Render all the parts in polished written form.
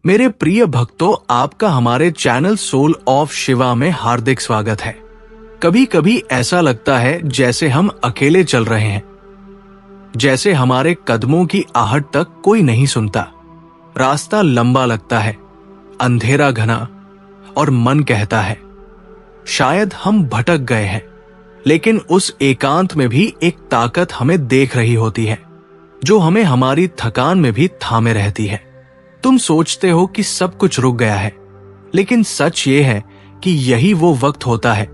मेरे प्रिय भक्तों, आपका हमारे चैनल सोल ऑफ शिवा में हार्दिक स्वागत है। कभी कभी ऐसा लगता है जैसे हम अकेले चल रहे हैं, जैसे हमारे कदमों की आहट तक कोई नहीं सुनता। रास्ता लंबा लगता है, अंधेरा घना, और मन कहता है शायद हम भटक गए हैं। लेकिन उस एकांत में भी एक ताकत हमें देख रही होती है, जो हमें हमारी थकान में भी थामे रहती है। तुम सोचते हो कि सब कुछ रुक गया है, लेकिन सच ये है कि यही वो वक्त होता है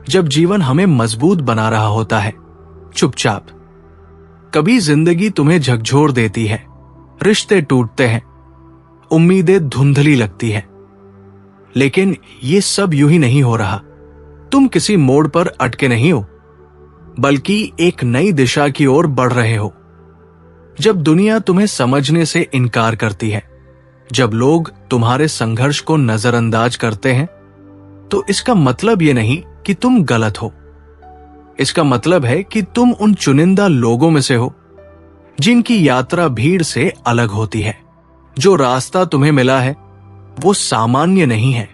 जब जीवन हमें मजबूत बना रहा होता है, चुपचाप। कभी जिंदगी तुम्हें झकझोर देती है, रिश्ते टूटते हैं, उम्मीदें धुंधली लगती हैं, लेकिन ये सब यूं ही नहीं हो रहा। तुम किसी मोड़ पर अटके नहीं हो, बल्कि एक नई दिशा की ओर बढ़ रहे हो। जब दुनिया तुम्हें समझने से इनकार करती है, जब लोग तुम्हारे संघर्ष को नजरअंदाज करते हैं, तो इसका मतलब ये नहीं कि तुम गलत हो। इसका मतलब है कि तुम उन चुनिंदा लोगों में से हो जिनकी यात्रा भीड़ से अलग होती है। जो रास्ता तुम्हें मिला है वो सामान्य नहीं है।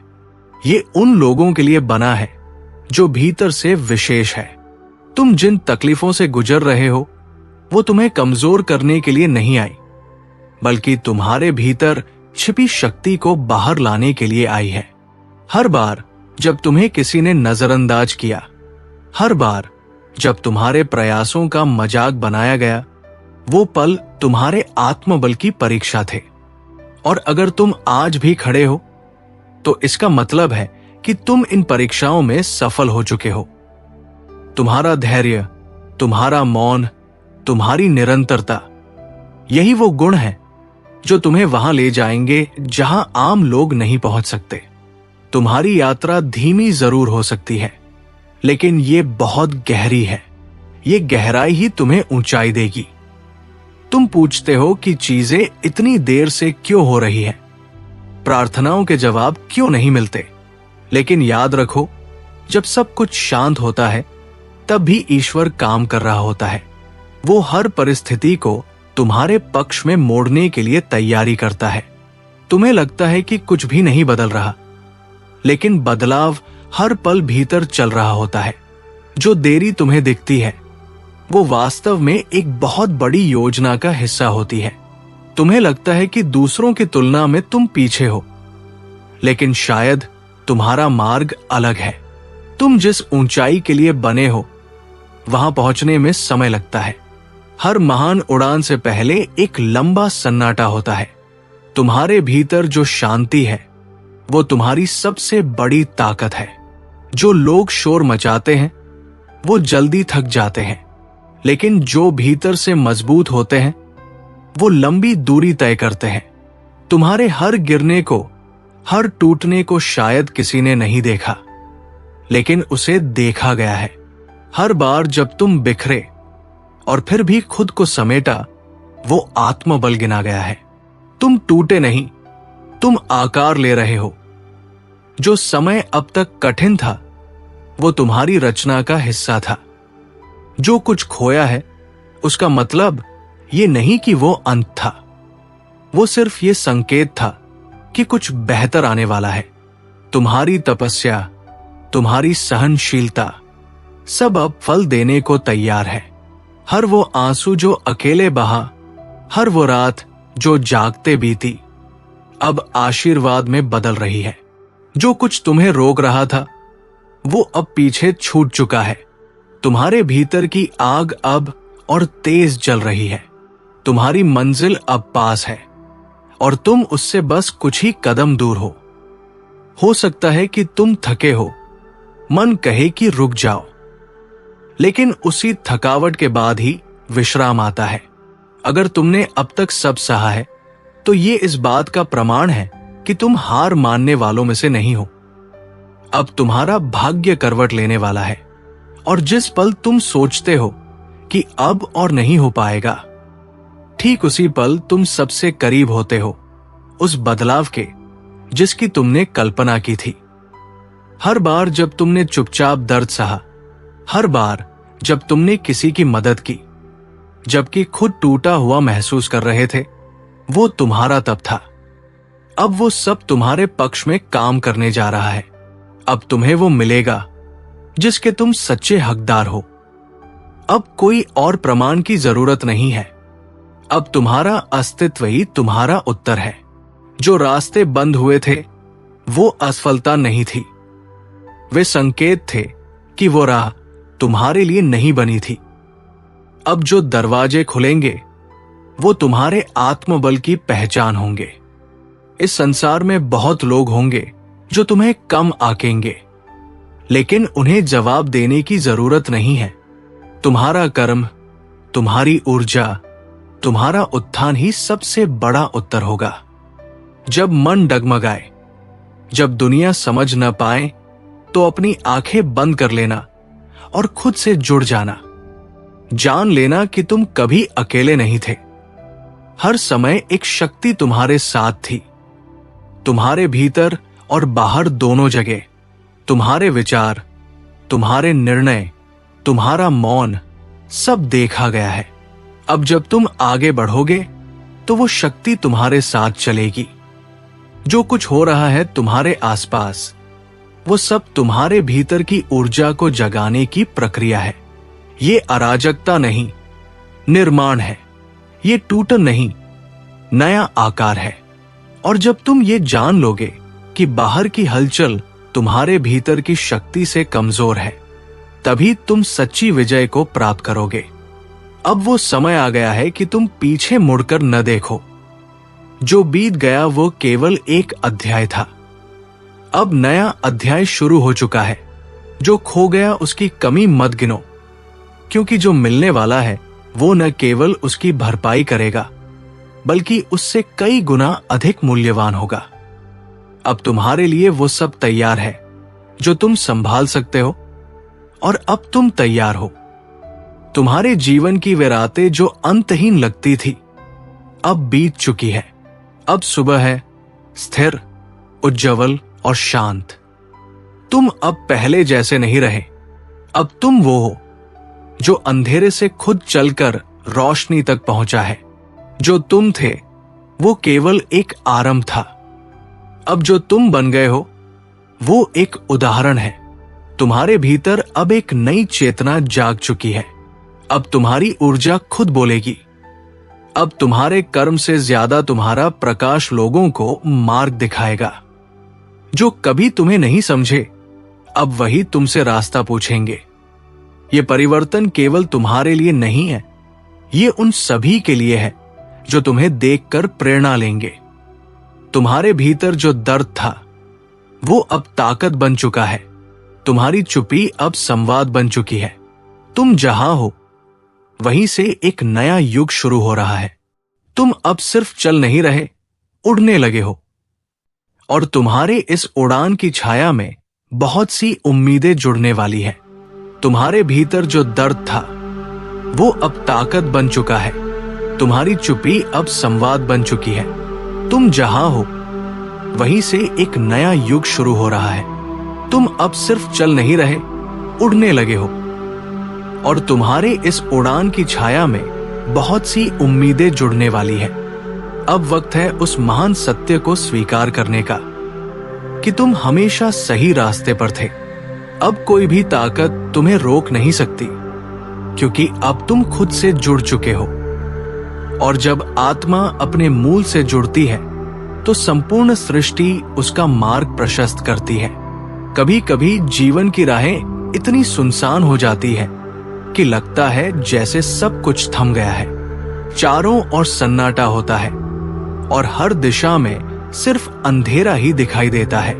ये उन लोगों के लिए बना है जो भीतर से विशेष है। तुम जिन तकलीफों से गुजर रहे हो वो तुम्हें कमजोर करने के लिए नहीं आई, बल्कि तुम्हारे भीतर छिपी शक्ति को बाहर लाने के लिए आई है। हर बार जब तुम्हें किसी ने नजरअंदाज किया, हर बार जब तुम्हारे प्रयासों का मजाक बनाया गया, वो पल तुम्हारे आत्मबल की परीक्षा थे। और अगर तुम आज भी खड़े हो, तो इसका मतलब है कि तुम इन परीक्षाओं में सफल हो चुके हो। तुम्हारा धैर्य, तुम्हारा मौन, तुम्हारी निरंतरता, यही वो गुण है जो तुम्हें वहां ले जाएंगे जहां आम लोग नहीं पहुंच सकते। तुम्हारी यात्रा धीमी जरूर हो सकती है, लेकिन ये बहुत गहरी है। ये गहराई ही तुम्हें ऊंचाई देगी। तुम पूछते हो कि चीजें इतनी देर से क्यों हो रही है, प्रार्थनाओं के जवाब क्यों नहीं मिलते। लेकिन याद रखो, जब सब कुछ शांत होता है, तब भी ईश्वर काम कर रहा होता है। वो हर परिस्थिति को तुम्हारे पक्ष में मोड़ने के लिए तैयारी करता है। तुम्हें लगता है कि कुछ भी नहीं बदल रहा, लेकिन बदलाव हर पल भीतर चल रहा होता है। जो देरी तुम्हें दिखती है, वो वास्तव में एक बहुत बड़ी योजना का हिस्सा होती है। तुम्हें लगता है कि दूसरों की तुलना में तुम पीछे हो, लेकिन शायद तुम्हारा मार्ग अलग है। तुम जिस ऊंचाई के लिए बने हो, वहां पहुंचने में समय लगता है। हर महान उड़ान से पहले एक लंबा सन्नाटा होता है। तुम्हारे भीतर जो शांति है, वो तुम्हारी सबसे बड़ी ताकत है। जो लोग शोर मचाते हैं, वो जल्दी थक जाते हैं, लेकिन जो भीतर से मजबूत होते हैं, वो लंबी दूरी तय करते हैं। तुम्हारे हर गिरने को, हर टूटने को शायद किसी ने नहीं देखा, लेकिन उसे देखा गया है। हर बार जब तुम बिखरे और फिर भी खुद को समेटा, वो आत्मबल गिना गया है। तुम टूटे नहीं, तुम आकार ले रहे हो। जो समय अब तक कठिन था, वो तुम्हारी रचना का हिस्सा था। जो कुछ खोया है, उसका मतलब ये नहीं कि वो अंत था। वो सिर्फ ये संकेत था कि कुछ बेहतर आने वाला है। तुम्हारी तपस्या, तुम्हारी सहनशीलता, सब अब फल देने को तैयार है। हर वो आंसू जो अकेले बहा, हर वो रात जो जागते बीती, अब आशीर्वाद में बदल रही है। जो कुछ तुम्हें रोक रहा था, वो अब पीछे छूट चुका है। तुम्हारे भीतर की आग अब और तेज जल रही है। तुम्हारी मंजिल अब पास है, और तुम उससे बस कुछ ही कदम दूर हो सकता है कि तुम थके हो, मन कहे कि रुक जाओ, लेकिन उसी थकावट के बाद ही विश्राम आता है। अगर तुमने अब तक सब सहा है, तो ये इस बात का प्रमाण है कि तुम हार मानने वालों में से नहीं हो। अब तुम्हारा भाग्य करवट लेने वाला है, और जिस पल तुम सोचते हो कि अब और नहीं हो पाएगा, ठीक उसी पल तुम सबसे करीब होते हो उस बदलाव के जिसकी तुमने कल्पना की थी। हर बार जब तुमने चुपचाप दर्द सहा, हर बार जब तुमने किसी की मदद की, जबकि खुद टूटा हुआ महसूस कर रहे थे, वो तुम्हारा तब था। अब वो सब तुम्हारे पक्ष में काम करने जा रहा है। अब तुम्हें वो मिलेगा जिसके तुम सच्चे हकदार हो। अब कोई और प्रमाण की जरूरत नहीं है। अब तुम्हारा अस्तित्व ही तुम्हारा उत्तर है। जो रास्ते बंद हुए थे वो असफलता नहीं थी, वे संकेत थे कि वो राह तुम्हारे लिए नहीं बनी थी। अब जो दरवाजे खुलेंगे वो तुम्हारे आत्मबल की पहचान होंगे। इस संसार में बहुत लोग होंगे जो तुम्हें कम आंकेंगे, लेकिन उन्हें जवाब देने की जरूरत नहीं है। तुम्हारा कर्म, तुम्हारी ऊर्जा, तुम्हारा उत्थान ही सबसे बड़ा उत्तर होगा। जब मन डगमगाए, जब दुनिया समझ न पाए, तो अपनी आंखें बंद कर लेना और खुद से जुड़ जाना। जान लेना कि तुम कभी अकेले नहीं थे। हर समय एक शक्ति तुम्हारे साथ थी, तुम्हारे भीतर और बाहर दोनों जगह। तुम्हारे विचार, तुम्हारे निर्णय, तुम्हारा मौन, सब देखा गया है। अब जब तुम आगे बढ़ोगे तो वो शक्ति तुम्हारे साथ चलेगी। जो कुछ हो रहा है तुम्हारे आसपास, वो सब तुम्हारे भीतर की ऊर्जा को जगाने की प्रक्रिया है। ये अराजकता नहीं, निर्माण है। ये टूटन नहीं, नया आकार है। और जब तुम ये जान लोगे कि बाहर की हलचल तुम्हारे भीतर की शक्ति से कमजोर है, तभी तुम सच्ची विजय को प्राप्त करोगे। अब वो समय आ गया है कि तुम पीछे मुड़कर न देखो। जो बीत गया वो केवल एक अध्याय था। अब नया अध्याय शुरू हो चुका है। जो खो गया उसकी कमी मत गिनो, क्योंकि जो मिलने वाला है वो न केवल उसकी भरपाई करेगा, बल्कि उससे कई गुना अधिक मूल्यवान होगा। अब तुम्हारे लिए वो सब तैयार है जो तुम संभाल सकते हो, और अब तुम तैयार हो। तुम्हारे जीवन की वे रातें जो अंतहीन लगती थी, अब बीत चुकी है। अब सुबह है, स्थिर, उज्ज्वल और शांत। तुम अब पहले जैसे नहीं रहे। अब तुम वो हो जो अंधेरे से खुद चलकर रोशनी तक पहुंचा है। जो तुम थे वो केवल एक आरंभ था। अब जो तुम बन गए हो वो एक उदाहरण है। तुम्हारे भीतर अब एक नई चेतना जाग चुकी है। अब तुम्हारी ऊर्जा खुद बोलेगी। अब तुम्हारे कर्म से ज्यादा तुम्हारा प्रकाश लोगों को मार्ग दिखाएगा। जो कभी तुम्हें नहीं समझे, अब वही तुमसे रास्ता पूछेंगे। ये परिवर्तन केवल तुम्हारे लिए नहीं है, ये उन सभी के लिए है जो तुम्हें देखकर प्रेरणा लेंगे। तुम्हारे भीतर जो दर्द था वो अब ताकत बन चुका है। तुम्हारी चुप्पी अब संवाद बन चुकी है। तुम जहां हो वहीं से एक नया युग शुरू हो रहा है। तुम अब सिर्फ चल नहीं रहे, उड़ने लगे हो। और तुम्हारे इस उड़ान की छाया में बहुत सी उम्मीदें जुड़ने वाली है। तुम्हारे भीतर जो दर्द था वो अब ताकत बन चुका है। तुम्हारी चुप्पी अब संवाद बन चुकी है। तुम जहां हो वहीं से एक नया युग शुरू हो रहा है। तुम अब सिर्फ चल नहीं रहे, उड़ने लगे हो। और तुम्हारे इस उड़ान की छाया में बहुत सी उम्मीदें जुड़ने वाली है। अब वक्त है उस महान सत्य को स्वीकार करने का कि तुम हमेशा सही रास्ते पर थे। अब कोई भी ताकत तुम्हें रोक नहीं सकती, क्योंकि अब तुम खुद से जुड़ चुके हो। और जब आत्मा अपने मूल से जुड़ती है तो संपूर्ण सृष्टि उसका मार्ग प्रशस्त करती है। कभी कभी जीवन की राहें इतनी सुनसान हो जाती है कि लगता है जैसे सब कुछ थम गया है। चारों ओर सन्नाटा होता है और हर दिशा में सिर्फ अंधेरा ही दिखाई देता है।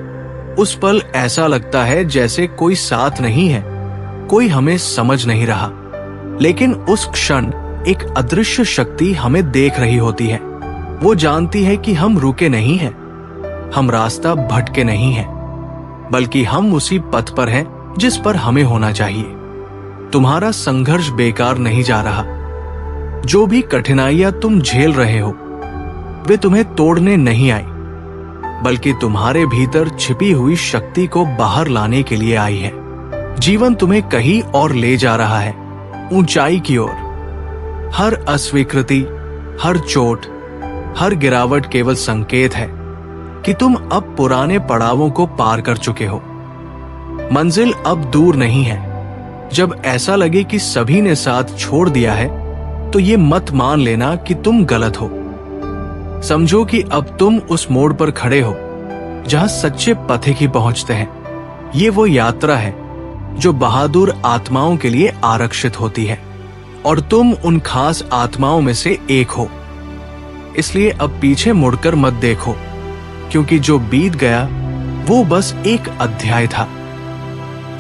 उस पल ऐसा लगता है जैसे कोई साथ नहीं है, कोई हमें समझ नहीं रहा। लेकिन उस क्षण एक अदृश्य शक्ति हमें देख रही होती है। वो जानती है कि हम रुके नहीं हैं, हम रास्ता भटके नहीं हैं, बल्कि हम उसी पथ पर हैं जिस पर हमें होना चाहिए। तुम्हारा संघर्ष बेकार नहीं जा रहा। जो भी कठिनाइयां तुम झेल रहे हो वे तुम्हें तोड़ने नहीं आई, बल्कि तुम्हारे भीतर छिपी हुई शक्ति को बाहर लाने के लिए आई है। जीवन तुम्हें कहीं और ले जा रहा है, ऊंचाई की ओर। हर अस्वीकृति, हर चोट, हर गिरावट केवल संकेत है कि तुम अब पुराने पड़ावों को पार कर चुके हो। मंजिल अब दूर नहीं है। जब ऐसा लगे कि सभी ने साथ छोड़ दिया है, तो ये मत मान लेना कि तुम गलत हो। समझो कि अब तुम उस मोड़ पर खड़े हो जहां सच्चे पथिक ही पहुंचते हैं। ये वो यात्रा है जो बहादुर आत्माओं के लिए आरक्षित होती है, और तुम उन खास आत्माओं में से एक हो। इसलिए अब पीछे मुड़कर मत देखो, क्योंकि जो बीत गया वो बस एक अध्याय था।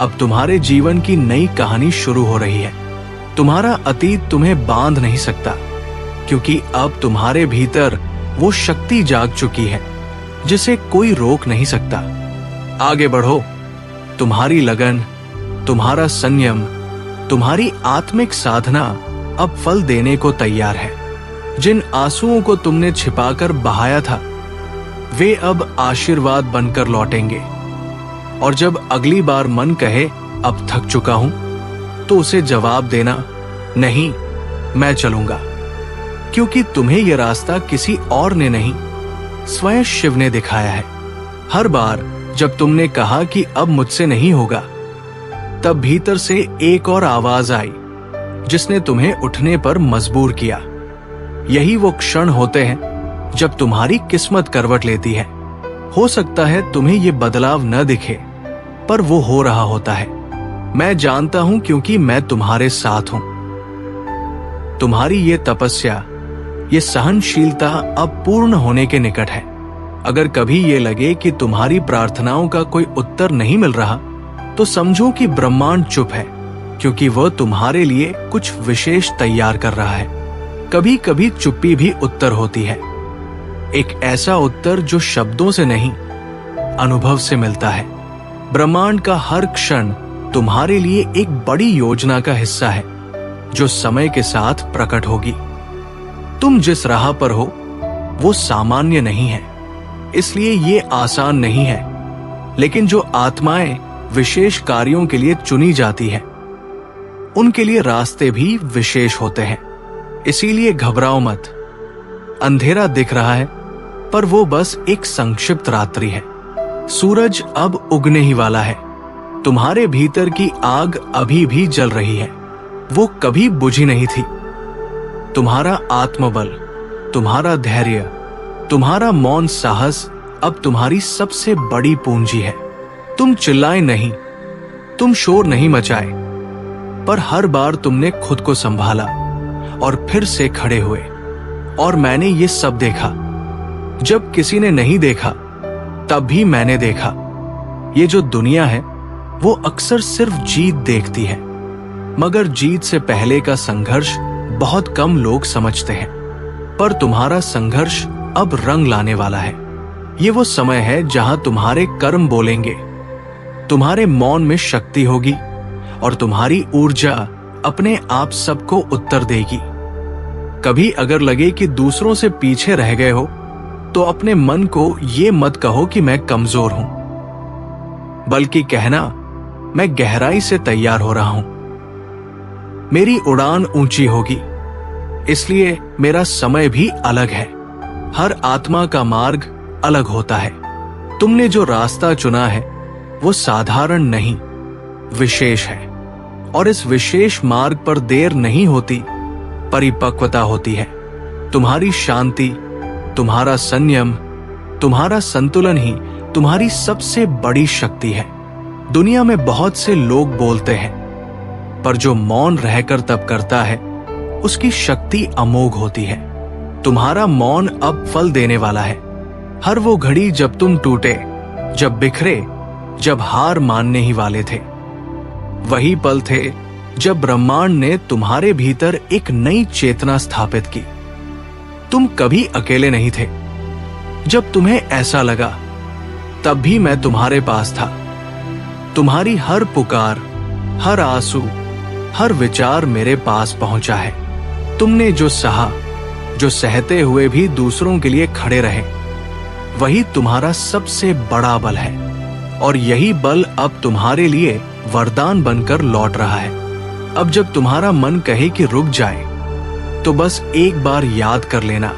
अब तुम्हारे जीवन की नई कहानी शुरू हो रही है। तुम्हारा अतीत तुम्हें बांध नहीं सकता, क्योंकि अब तुम्हारे भीतर वो शक्ति जाग चुकी है जिसे कोई रोक नहीं सकता। आगे बढ़ो। तुम्हारी लगन, तुम्हारा संयम, तुम्हारी आत्मिक साधना अब फल देने को तैयार है। जिन आंसुओं को तुमने छिपाकर बहाया था, वे अब आशीर्वाद बनकर लौटेंगे। और जब अगली बार मन कहे अब थक चुका हूं, तो उसे जवाब देना, नहीं, मैं चलूंगा। क्योंकि तुम्हें यह रास्ता किसी और ने नहीं, स्वयं शिव ने दिखाया है। हर बार जब तुमने कहा कि अब मुझसे नहीं होगा, तब भीतर से एक और आवाज आई जिसने तुम्हें उठने पर मजबूर किया। यही वो क्षण होते हैं जब तुम्हारी किस्मत करवट लेती है। हो सकता है तुम्हें ये बदलाव न दिखे, पर वो हो रहा होता है। मैं जानता हूं, क्योंकि मैं तुम्हारे साथ हूं। तुम्हारी ये तपस्या, ये सहनशीलता अब पूर्ण होने के निकट है। अगर कभी ये लगे कि तुम्हारी प्रार्थनाओं का कोई उत्तर नहीं मिल रहा, तो समझो कि ब्रह्मांड चुप है, क्योंकि वह तुम्हारे लिए कुछ विशेष तैयार कर रहा है। कभी कभी चुप्पी भी उत्तर होती है, एक ऐसा उत्तर जो शब्दों से नहीं, अनुभव से मिलता है। ब्रह्मांड का हर क्षण तुम्हारे लिए एक बड़ी योजना का हिस्सा है, जो समय के साथ प्रकट होगी। तुम जिस राह पर हो वो सामान्य नहीं है, इसलिए ये आसान नहीं है। लेकिन जो आत्माएं विशेष कार्यों के लिए चुनी जाती हैं, उनके लिए रास्ते भी विशेष होते हैं। इसीलिए घबराओ मत। अंधेरा दिख रहा है, पर वो बस एक संक्षिप्त रात्रि है। सूरज अब उगने ही वाला है। तुम्हारे भीतर की आग अभी भी जल रही है, वो कभी बुझी नहीं थी। तुम्हारा आत्मबल, तुम्हारा धैर्य, तुम्हारा मौन साहस अब तुम्हारी सबसे बड़ी पूंजी है। तुम चिल्लाए नहीं, तुम शोर नहीं मचाए, पर हर बार तुमने खुद को संभाला और फिर से खड़े हुए। और मैंने ये सब देखा। जब किसी ने नहीं देखा, तब भी मैंने देखा। ये जो दुनिया है, वो अक्सर सिर्फ जीत देखती है, मगर जीत से पहले का संघर्ष बहुत कम लोग समझते हैं। पर तुम्हारा संघर्ष अब रंग लाने वाला है। ये वो समय है जहां तुम्हारे कर्म बोलेंगे, तुम्हारे मौन में शक्ति होगी, और तुम्हारी ऊर्जा अपने आप सबको उत्तर देगी। कभी अगर लगे कि दूसरों से पीछे रह गए हो, तो अपने मन को ये मत कहो कि मैं कमजोर हूं, बल्कि कहना, मैं गहराई से तैयार हो रहा हूं। मेरी उड़ान ऊंची होगी, इसलिए मेरा समय भी अलग है। हर आत्मा का मार्ग अलग होता है। तुमने जो रास्ता चुना है वो साधारण नहीं, विशेष है। और इस विशेष मार्ग पर देर नहीं होती, परिपक्वता होती है। तुम्हारी शांति, तुम्हारा संयम, तुम्हारा संतुलन ही तुम्हारी सबसे बड़ी शक्ति है। दुनिया में बहुत से लोग बोलते हैं, पर जो मौन रहकर तप करता है, उसकी शक्ति अमोघ होती है। तुम्हारा मौन अब फल देने वाला है। हर वो घड़ी जब तुम टूटे, जब बिखरे, जब हार मानने ही वाले थे, वही पल थे जब ब्रह्मांड ने तुम्हारे भीतर एक नई चेतना स्थापित की। तुम कभी अकेले नहीं थे। जब तुम्हें ऐसा लगा, तब भी मैं तुम्हारे पास था। तुम्हारी हर पुकार, हर आंसू, हर विचार मेरे पास पहुंचा है। तुमने जो सहा, जो सहते हुए भी दूसरों के लिए खड़े रहे, वही तुम्हारा सबसे बड़ा बल है। और यही बल अब तुम्हारे लिए वरदान बनकर लौट रहा है। अब जब तुम्हारा मन कहे कि रुक जाए, तो बस एक बार याद कर लेना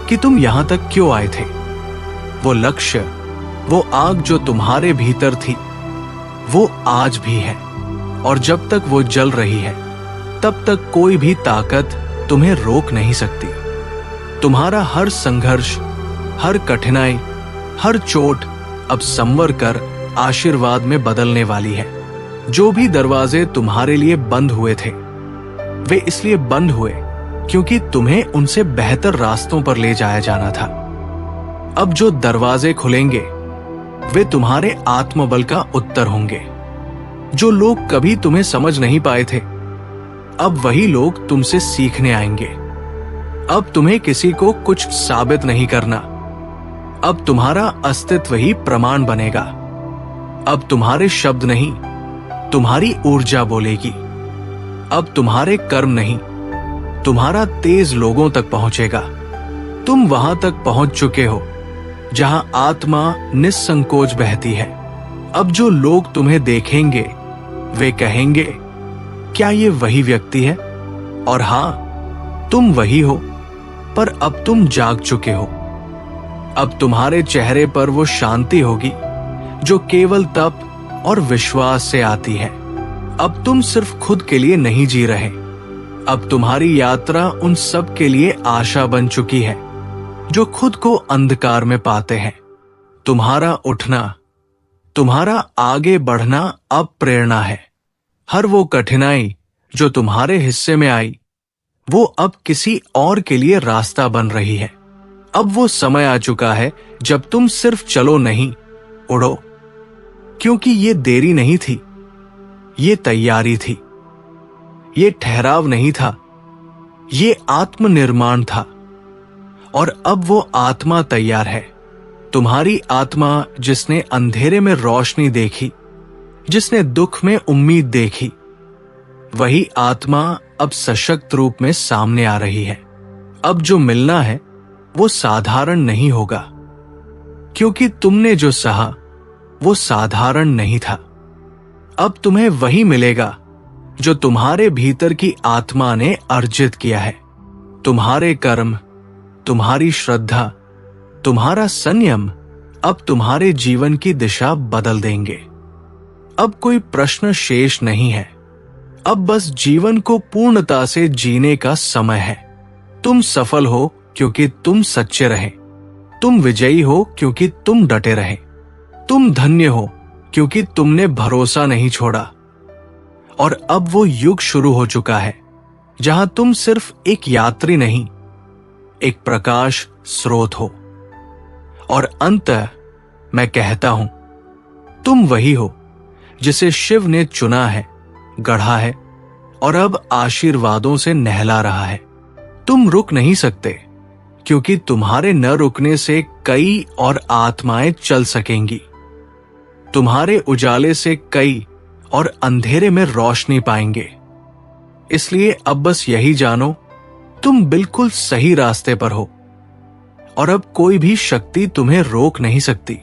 कि तुम यहां तक क्यों आए थे। वो लक्ष्य, वो आग जो तुम्हारे भीतर थी, वो आज भी है। और जब तक वो जल रही है, तब तक कोई भी ताकत तुम्हें रोक नहीं सकती। तुम्हारा हर संघर्ष, हर कठिनाई, हर चोट अब संवर कर आशीर्वाद में बदलने वाली है। जो भी दरवाजे तुम्हारे लिए बंद हुए थे, वे इसलिए बंद हुए क्योंकि तुम्हें उनसे बेहतर रास्तों पर ले जाया जाना था। अब जो दरवाजे खुलेंगे, वे तुम्हारे आत्मबल का उत्तर होंगे। जो लोग कभी तुम्हें समझ नहीं पाए थे, अब वही लोग तुमसे सीखने आएंगे। अब तुम्हें किसी को कुछ साबित नहीं करना। अब तुम्हारा अस्तित्व ही प्रमाण बनेगा। अब तुम्हारे शब्द नहीं, तुम्हारी ऊर्जा बोलेगी। अब तुम्हारे कर्म नहीं, तुम्हारा तेज लोगों तक पहुंचेगा। तुम वहां तक पहुंच चुके हो जहां आत्मा निस्संकोच बहती है। अब जो लोग तुम्हें देखेंगे, वे कहेंगे, क्या ये वही व्यक्ति है? और हां, तुम वही हो, पर अब तुम जाग चुके हो। अब तुम्हारे चेहरे पर वो शांति होगी जो केवल तप और विश्वास से आती है। अब तुम सिर्फ खुद के लिए नहीं जी रहे। अब तुम्हारी यात्रा उन सब के लिए आशा बन चुकी है जो खुद को अंधकार में पाते हैं। तुम्हारा उठना, तुम्हारा आगे बढ़ना अब प्रेरणा है। हर वो कठिनाई जो तुम्हारे हिस्से में आई, वो अब किसी और के लिए रास्ता बन रही है। अब वो समय आ चुका है जब तुम सिर्फ चलो नहीं, उड़ो। क्योंकि ये देरी नहीं थी, ये तैयारी थी। ये ठहराव नहीं था, ये आत्मनिर्माण था। और अब वो आत्मा तैयार है। तुम्हारी आत्मा जिसने अंधेरे में रोशनी देखी, जिसने दुख में उम्मीद देखी, वही आत्मा अब सशक्त रूप में सामने आ रही है। अब जो मिलना है वो साधारण नहीं होगा, क्योंकि तुमने जो सहा वो साधारण नहीं था। अब तुम्हें वही मिलेगा जो तुम्हारे भीतर की आत्मा ने अर्जित किया है। तुम्हारे कर्म, तुम्हारी श्रद्धा, तुम्हारा संयम अब तुम्हारे जीवन की दिशा बदल देंगे। अब कोई प्रश्न शेष नहीं है। अब बस जीवन को पूर्णता से जीने का समय है। तुम सफल हो क्योंकि तुम सच्चे रहे। तुम विजयी हो क्योंकि तुम डटे रहे। तुम धन्य हो क्योंकि तुमने भरोसा नहीं छोड़ा। और अब वो युग शुरू हो चुका है जहां तुम सिर्फ एक यात्री नहीं, एक प्रकाश स्रोत हो। और अंततः मैं कहता हूं, तुम वही हो जिसे शिव ने चुना है, गढ़ा है और अब आशीर्वादों से नहला रहा है। तुम रुक नहीं सकते, क्योंकि तुम्हारे न रुकने से कई और आत्माएं चल सकेंगी। तुम्हारे उजाले से कई और अंधेरे में रोशनी पाएंगे। इसलिए अब बस यही जानो, तुम बिल्कुल सही रास्ते पर हो और अब कोई भी शक्ति तुम्हें रोक नहीं सकती।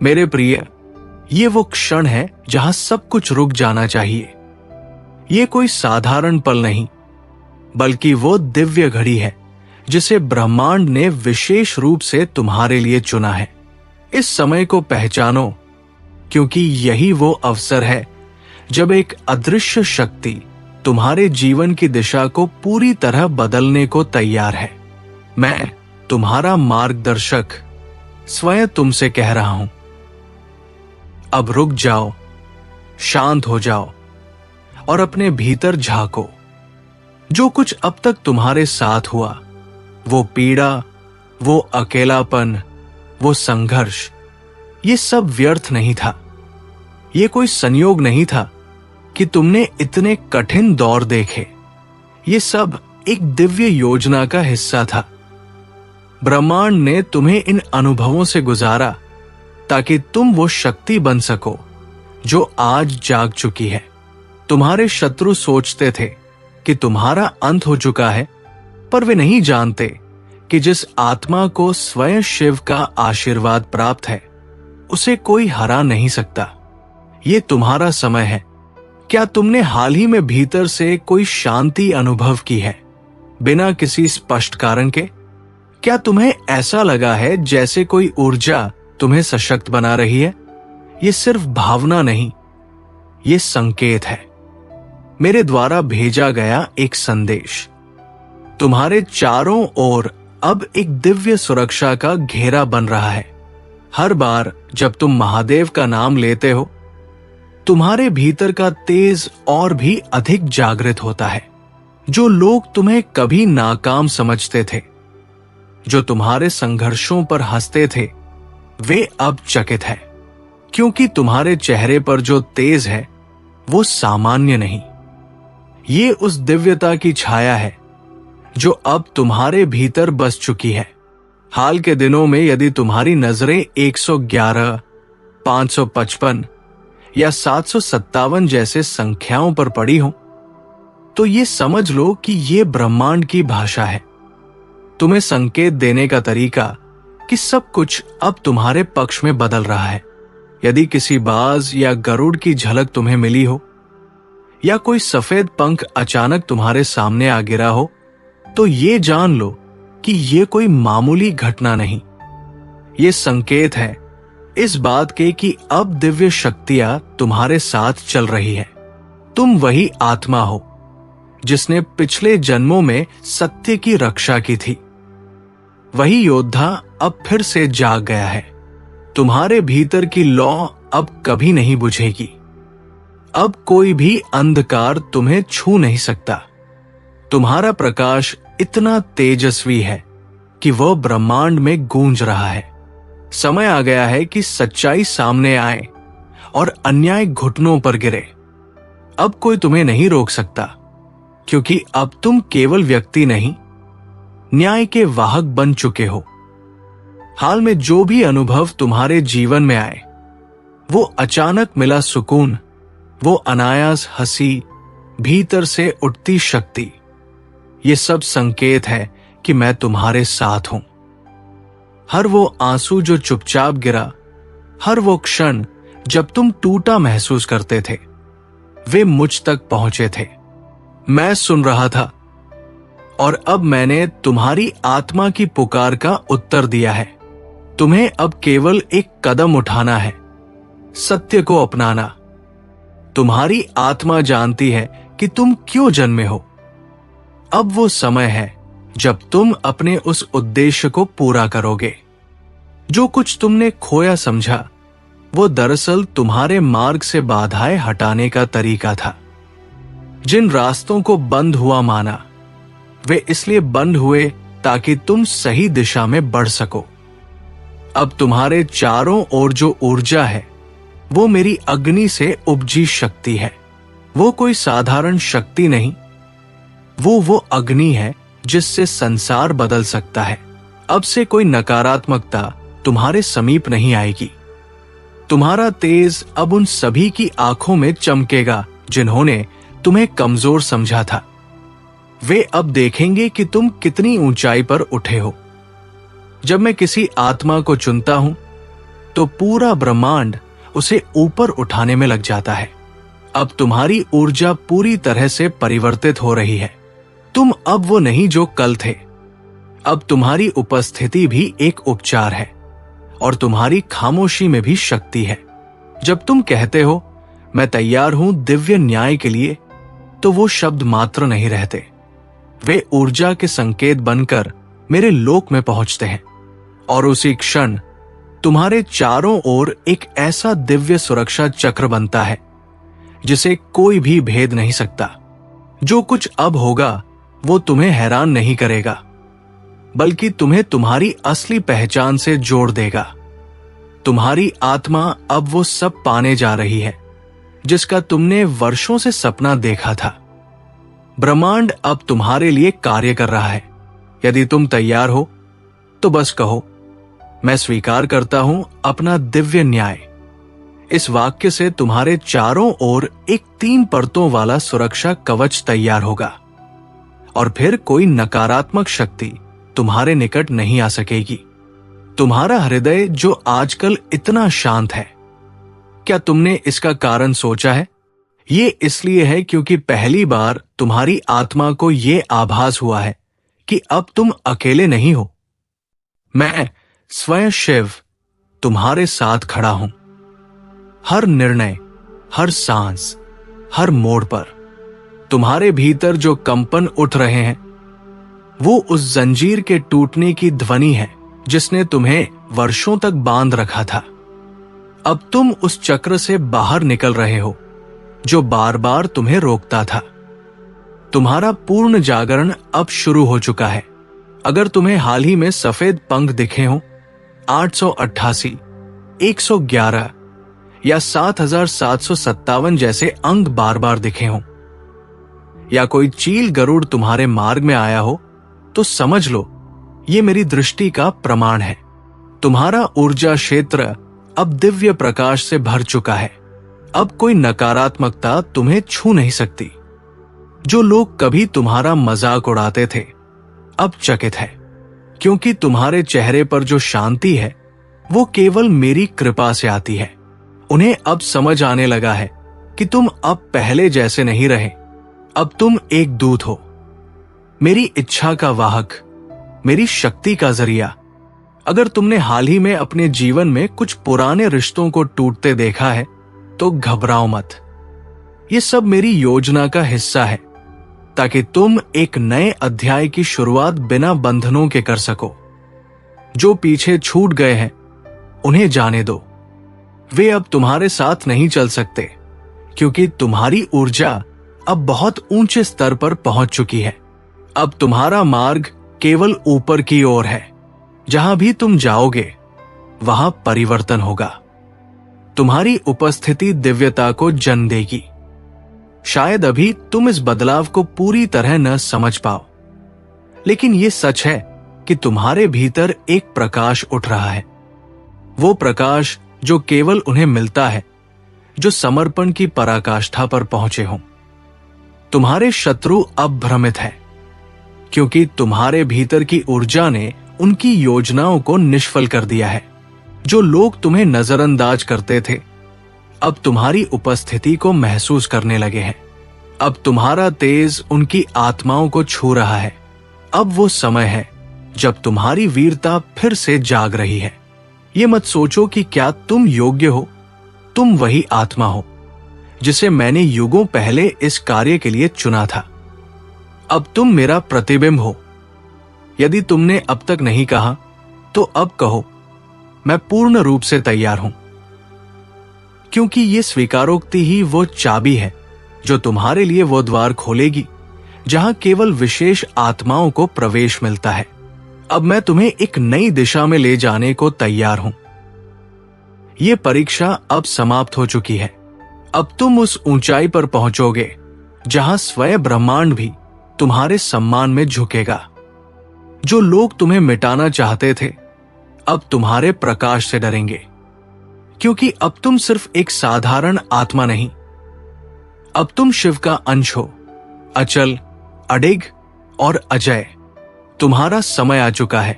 मेरे प्रिय, ये वो क्षण है जहां सब कुछ रुक जाना चाहिए। ये कोई साधारण पल नहीं, बल्कि वो दिव्य घड़ी है जिसे ब्रह्मांड ने विशेष रूप से तुम्हारे लिए चुना है। इस समय को पहचानो, क्योंकि यही वो अवसर है जब एक अदृश्य शक्ति तुम्हारे जीवन की दिशा को पूरी तरह बदलने को तैयार है। मैं, तुम्हारा मार्गदर्शक, स्वयं तुमसे कह रहा हूं, अब रुक जाओ, शांत हो जाओ और अपने भीतर झांको। जो कुछ अब तक तुम्हारे साथ हुआ, वो पीड़ा, वो अकेलापन, वो संघर्ष, ये सब व्यर्थ नहीं था। ये कोई संयोग नहीं था कि तुमने इतने कठिन दौर देखे। ये सब एक दिव्य योजना का हिस्सा था। ब्रह्मांड ने तुम्हें इन अनुभवों से गुजारा ताकि तुम वो शक्ति बन सको जो आज जाग चुकी है। तुम्हारे शत्रु सोचते थे कि तुम्हारा अंत हो चुका है, पर वे नहीं जानते कि जिस आत्मा को स्वयं शिव का आशीर्वाद प्राप्त है, उसे कोई हरा नहीं सकता। ये तुम्हारा समय है। क्या तुमने हाल ही में भीतर से कोई शांति अनुभव की है, बिना किसी स्पष्ट कारण के? क्या तुम्हें ऐसा लगा है जैसे कोई ऊर्जा तुम्हें सशक्त बना रही है? ये सिर्फ भावना नहीं, ये संकेत है, मेरे द्वारा भेजा गया एक संदेश। तुम्हारे चारों ओर अब एक दिव्य सुरक्षा का घेरा बन रहा है। हर बार जब तुम महादेव का नाम लेते हो, तुम्हारे भीतर का तेज और भी अधिक जागृत होता है। जो लोग तुम्हें कभी नाकाम समझते थे, जो तुम्हारे संघर्षों पर हंसते थे, वे अब चकित है, क्योंकि तुम्हारे चेहरे पर जो तेज है वो सामान्य नहीं। ये उस दिव्यता की छाया है जो अब तुम्हारे भीतर बस चुकी है। हाल के दिनों में यदि तुम्हारी नजरें 111, 555 या 757 जैसे संख्याओं पर पड़ी हो, तो ये समझ लो कि ये ब्रह्मांड की भाषा है, तुम्हें संकेत देने का तरीका कि सब कुछ अब तुम्हारे पक्ष में बदल रहा है। यदि किसी बाज या गरुड़ की झलक तुम्हें मिली हो, या कोई सफेद पंख अचानक तुम्हारे सामने आ गिरा हो, तो ये जान लो कि ये कोई मामूली घटना नहीं। ये संकेत है इस बात के कि अब दिव्य शक्तियां तुम्हारे साथ चल रही है। तुम वही आत्मा हो जिसने पिछले जन्मों में सत्य की रक्षा की थी। वही योद्धा अब फिर से जाग गया है। तुम्हारे भीतर की लौ अब कभी नहीं बुझेगी। अब कोई भी अंधकार तुम्हें छू नहीं सकता। तुम्हारा प्रकाश इतना तेजस्वी है कि वह ब्रह्मांड में गूंज रहा है। समय आ गया है कि सच्चाई सामने आए और अन्याय घुटनों पर गिरे। अब कोई तुम्हें नहीं रोक सकता, क्योंकि अब तुम केवल व्यक्ति नहीं, न्याय के वाहक बन चुके हो। हाल में जो भी अनुभव तुम्हारे जीवन में आए, वो अचानक मिला सुकून, वो अनायास हंसी, भीतर से उठती शक्ति, ये सब संकेत है कि मैं तुम्हारे साथ हूं। हर वो आंसू जो चुपचाप गिरा, हर वो क्षण जब तुम टूटा महसूस करते थे, वे मुझ तक पहुंचे थे। मैं सुन रहा था और अब मैंने तुम्हारी आत्मा की पुकार का उत्तर दिया है। तुम्हें अब केवल एक कदम उठाना है, सत्य को अपनाना। तुम्हारी आत्मा जानती है कि तुम क्यों जन्मे हो। अब वो समय है जब तुम अपने उस उद्देश्य को पूरा करोगे। जो कुछ तुमने खोया समझा, वो दरअसल तुम्हारे मार्ग से बाधाएं हटाने का तरीका था। जिन रास्तों को बंद हुआ माना, वे इसलिए बंद हुए ताकि तुम सही दिशा में बढ़ सको। अब तुम्हारे चारों ओर जो ऊर्जा है, वो मेरी अग्नि से उपजी शक्ति है। वो कोई साधारण शक्ति नहीं, वो अग्नि है जिससे संसार बदल सकता है। अब से कोई नकारात्मकता तुम्हारे समीप नहीं आएगी। तुम्हारा तेज अब उन सभी की आंखों में चमकेगा जिन्होंने तुम्हें कमजोर समझा था। वे अब देखेंगे कि तुम कितनी ऊंचाई पर उठे हो। जब मैं किसी आत्मा को चुनता हूं, तो पूरा ब्रह्मांड उसे ऊपर उठाने में लग जाता है। अब तुम्हारी ऊर्जा पूरी तरह से परिवर्तित हो रही है। तुम अब वो नहीं जो कल थे। अब तुम्हारी उपस्थिति भी एक उपचार है और तुम्हारी खामोशी में भी शक्ति है। जब तुम कहते हो मैं तैयार हूं दिव्य न्याय के लिए, तो वो शब्द मात्र नहीं रहते, वे ऊर्जा के संकेत बनकर मेरे लोक में पहुंचते हैं। और उसी क्षण तुम्हारे चारों ओर एक ऐसा दिव्य सुरक्षा चक्र बनता है जिसे कोई भी भेद नहीं सकता। जो कुछ अब होगा वो तुम्हें हैरान नहीं करेगा, बल्कि तुम्हें तुम्हारी असली पहचान से जोड़ देगा। तुम्हारी आत्मा अब वो सब पाने जा रही है जिसका तुमने वर्षों से सपना देखा था। ब्रह्मांड अब तुम्हारे लिए कार्य कर रहा है। यदि तुम तैयार हो तो बस कहो, मैं स्वीकार करता हूं अपना दिव्य न्याय। इस वाक्य से तुम्हारे चारों ओर एक 3 परतों वाला सुरक्षा कवच तैयार होगा और फिर कोई नकारात्मक शक्ति तुम्हारे निकट नहीं आ सकेगी। तुम्हारा हृदय जो आजकल इतना शांत है, क्या तुमने इसका कारण सोचा है? ये इसलिए है क्योंकि पहली बार तुम्हारी आत्मा को ये आभास हुआ है कि अब तुम अकेले नहीं हो। मैं स्वयं शिव तुम्हारे साथ खड़ा हूं। हर निर्णय, हर सांस, हर मोड़ पर तुम्हारे भीतर जो कंपन उठ रहे हैं वो उस जंजीर के टूटने की ध्वनि है जिसने तुम्हें वर्षों तक बांध रखा था। अब तुम उस चक्र से बाहर निकल रहे हो जो बार बार तुम्हें रोकता था। तुम्हारा पूर्ण जागरण अब शुरू हो चुका है। अगर तुम्हें हाल ही में सफेद पंख दिखे हो, 888, 111 या 7757 जैसे अंक बार बार दिखे हो, या कोई चील गरुड़ तुम्हारे मार्ग में आया हो, तो समझ लो ये मेरी दृष्टि का प्रमाण है। तुम्हारा ऊर्जा क्षेत्र अब दिव्य प्रकाश से भर चुका है। अब कोई नकारात्मकता तुम्हें छू नहीं सकती। जो लोग कभी तुम्हारा मजाक उड़ाते थे अब चकित है, क्योंकि तुम्हारे चेहरे पर जो शांति है वो केवल मेरी कृपा से आती है। उन्हें अब समझ आने लगा है कि तुम अब पहले जैसे नहीं रहे। अब तुम एक दूत हो, मेरी इच्छा का वाहक, मेरी शक्ति का जरिया। अगर तुमने हाल ही में अपने जीवन में कुछ पुराने रिश्तों को टूटते देखा है तो घबराओ मत। ये सब मेरी योजना का हिस्सा है ताकि तुम एक नए अध्याय की शुरुआत बिना बंधनों के कर सको। जो पीछे छूट गए हैं उन्हें जाने दो। वे अब तुम्हारे साथ नहीं चल सकते, क्योंकि तुम्हारी ऊर्जा अब बहुत ऊंचे स्तर पर पहुंच चुकी है। अब तुम्हारा मार्ग केवल ऊपर की ओर है। जहां भी तुम जाओगे वहां परिवर्तन होगा। तुम्हारी उपस्थिति दिव्यता को जन्म देगी। शायद अभी तुम इस बदलाव को पूरी तरह न समझ पाओ, लेकिन यह सच है कि तुम्हारे भीतर एक प्रकाश उठ रहा है। वो प्रकाश जो केवल उन्हें मिलता है जो समर्पण की पराकाष्ठा पर पहुंचे हों। तुम्हारे शत्रु अब भ्रमित है, क्योंकि तुम्हारे भीतर की ऊर्जा ने उनकी योजनाओं को निष्फल कर दिया है। जो लोग तुम्हें नजरअंदाज करते थे अब तुम्हारी उपस्थिति को महसूस करने लगे हैं। अब तुम्हारा तेज उनकी आत्माओं को छू रहा है। अब वो समय है जब तुम्हारी वीरता फिर से जाग रही है। ये मत सोचो कि क्या तुम योग्य हो। तुम वही आत्मा हो जिसे मैंने युगों पहले इस कार्य के लिए चुना था। अब तुम मेरा प्रतिबिंब हो। यदि तुमने अब तक नहीं कहा तो अब कहो, मैं पूर्ण रूप से तैयार हूं। क्योंकि ये स्वीकारोक्ति ही वो चाबी है जो तुम्हारे लिए वो द्वार खोलेगी जहां केवल विशेष आत्माओं को प्रवेश मिलता है। अब मैं तुम्हें एक नई दिशा में ले जाने को तैयार हूं। ये परीक्षा अब समाप्त हो चुकी है। अब तुम उस ऊंचाई पर पहुंचोगे जहां स्वयं ब्रह्मांड भी तुम्हारे सम्मान में झुकेगा। जो लोग तुम्हें मिटाना चाहते थे अब तुम्हारे प्रकाश से डरेंगे, क्योंकि अब तुम सिर्फ एक साधारण आत्मा नहीं, अब तुम शिव का अंश हो, अचल, अडिग और अजय। तुम्हारा समय आ चुका है।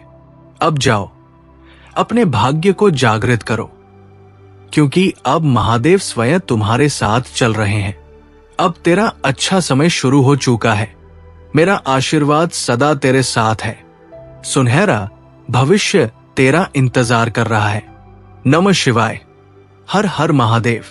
अब जाओ, अपने भाग्य को जागृत करो, क्योंकि अब महादेव स्वयं तुम्हारे साथ चल रहे हैं। अब तेरा अच्छा समय शुरू हो चुका है। मेरा आशीर्वाद सदा तेरे साथ है। सुनहरा भविष्य तेरा इंतजार कर रहा है। नमः शिवाय। हर हर महादेव।